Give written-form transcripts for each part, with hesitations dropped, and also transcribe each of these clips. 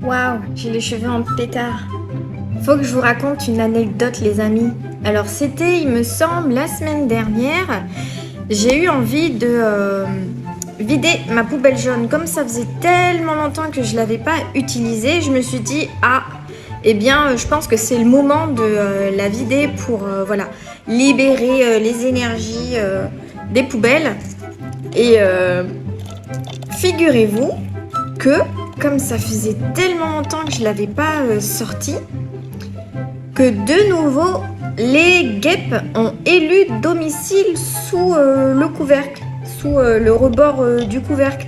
Waouh, j'ai les cheveux en pétard. Faut que je vous raconte une anecdote, les amis. Alors, c'était, il me semble, la semaine dernière. J'ai eu envie de vider ma poubelle jaune. Comme ça faisait tellement longtemps que je ne l'avais pas utilisée, je me suis dit, eh bien, je pense que c'est le moment de la vider pour voilà, libérer les énergies des poubelles. Et figurez-vous que, comme ça faisait tellement longtemps que je ne l'avais pas sortie, que de nouveau, les guêpes ont élu domicile sous le couvercle, sous le rebord du couvercle.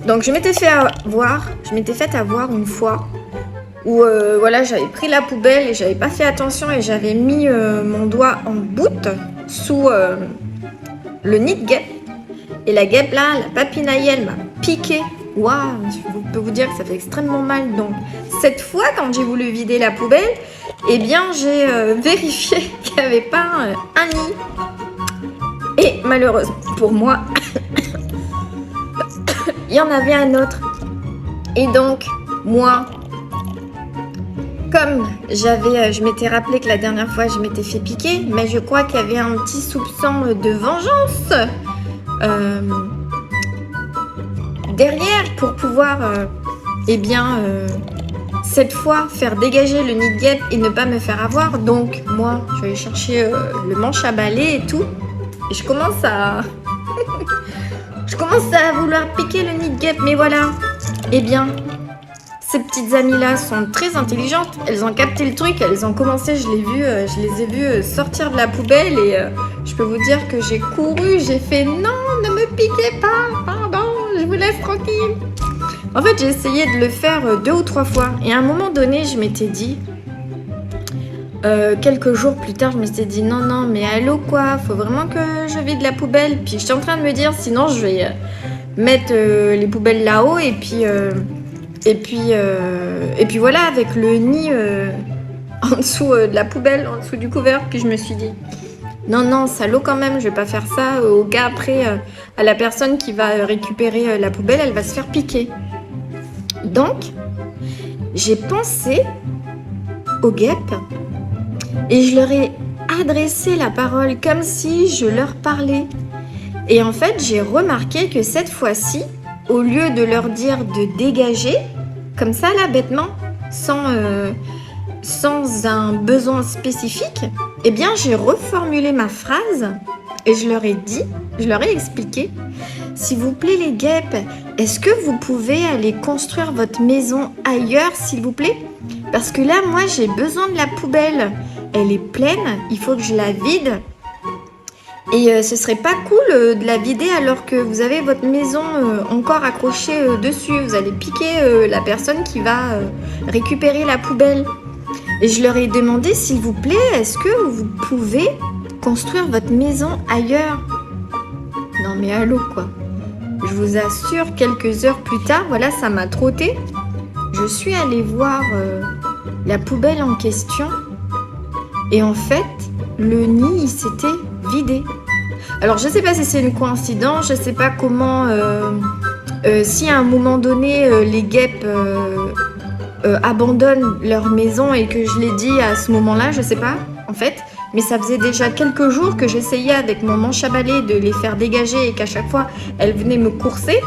Donc je m'étais fait avoir une fois où voilà, j'avais pris la poubelle et j'avais pas fait attention et j'avais mis mon doigt en bout sous le nid de guêpe. Et la guêpe là, la papinaille, elle m'a piqué. Waouh, je peux vous dire que ça fait extrêmement mal. Donc cette fois, quand j'ai voulu vider la poubelle, eh bien j'ai vérifié qu'il n'y avait pas un nid. Et malheureusement pour moi, il y en avait un autre. Et donc moi, comme je m'étais rappelé que la dernière fois je m'étais fait piquer, mais je crois qu'il y avait un petit soupçon de vengeance derrière pour pouvoir cette fois faire dégager le nid de guêpe et ne pas me faire avoir. Donc moi je vais aller chercher le manche à balai et tout, et je commence à vouloir piquer le nid de guêpe. Mais voilà, eh bien ces petites amies-là sont très intelligentes. Elles ont capté le truc, elles ont commencé, je les ai vues sortir de la poubelle et je peux vous dire que j'ai couru, j'ai fait non, ne me piquez pas, pardon, je vous laisse tranquille. En fait, j'ai essayé de le faire 2 ou 3 fois et à un moment donné, je m'étais dit, quelques jours plus tard, je m'étais dit non, mais allô quoi, faut vraiment que je vide la poubelle. Puis j'étais en train de me dire, sinon je vais mettre les poubelles là-haut et puis voilà, avec le nid en dessous de la poubelle, en dessous du couvercle. Puis je me suis dit, non, salaud quand même, je vais pas faire ça au gars après, à la personne qui va récupérer la poubelle, elle va se faire piquer. Donc, j'ai pensé aux guêpes et je leur ai adressé la parole comme si je leur parlais. Et en fait, j'ai remarqué que cette fois-ci, au lieu de leur dire de dégager, comme ça là, bêtement, sans un besoin spécifique, eh bien j'ai reformulé ma phrase et je leur ai expliqué, s'il vous plaît les guêpes, est-ce que vous pouvez aller construire votre maison ailleurs s'il vous plaît? Parce que là, moi j'ai besoin de la poubelle, elle est pleine, il faut que je la vide. Et ce serait pas cool de la vider alors que vous avez votre maison encore accrochée dessus. Vous allez piquer la personne qui va récupérer la poubelle. Et je leur ai demandé, s'il vous plaît, est-ce que vous pouvez construire votre maison ailleurs? Non mais allô quoi. Je vous assure, quelques heures plus tard, voilà, ça m'a trotté. Je suis allée voir la poubelle en question. Et en fait, le nid, il s'était vidé. Alors, je ne sais pas si c'est une coïncidence, je ne sais pas comment, si à un moment donné, les guêpes abandonnent leur maison et que je l'ai dit à ce moment-là, je ne sais pas, en fait. Mais ça faisait déjà quelques jours que j'essayais avec mon manche à balai de les faire dégager et qu'à chaque fois, elles venaient me courser.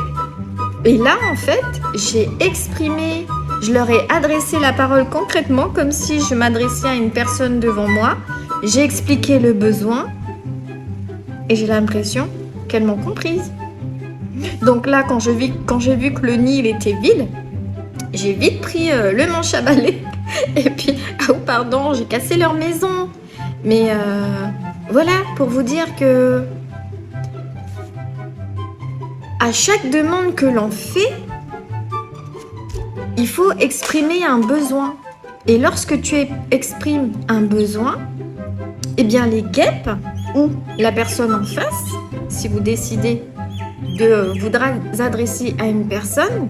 Et là, en fait, je leur ai adressé la parole concrètement, comme si je m'adressais à une personne devant moi. J'ai expliqué le besoin et j'ai l'impression qu'elles m'ont comprise. Donc là, quand j'ai vu que le nid il était vide, j'ai vite pris le manche à balai et puis, pardon, j'ai cassé leur maison. Mais voilà, pour vous dire que à chaque demande que l'on fait, il faut exprimer un besoin. Et lorsque tu exprimes un besoin, eh bien les guêpes ou la personne en face, si vous décidez de vous adresser à une personne,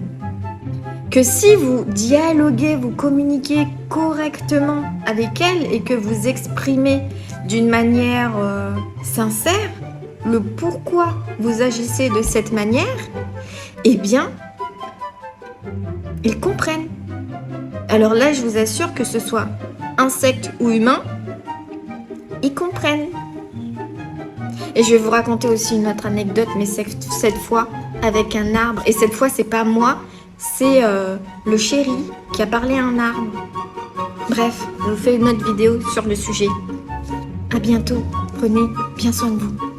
que si vous dialoguez, vous communiquez correctement avec elle et que vous exprimez d'une manière sincère le pourquoi vous agissez de cette manière, eh bien, ils comprennent. Alors là, je vous assure que ce soit insecte ou humain, ils comprennent. Et je vais vous raconter aussi une autre anecdote, mais cette fois avec un arbre. Et cette fois, c'est pas moi, c'est le chéri qui a parlé à un arbre. Bref, je vous fais une autre vidéo sur le sujet. À bientôt. Prenez bien soin de vous.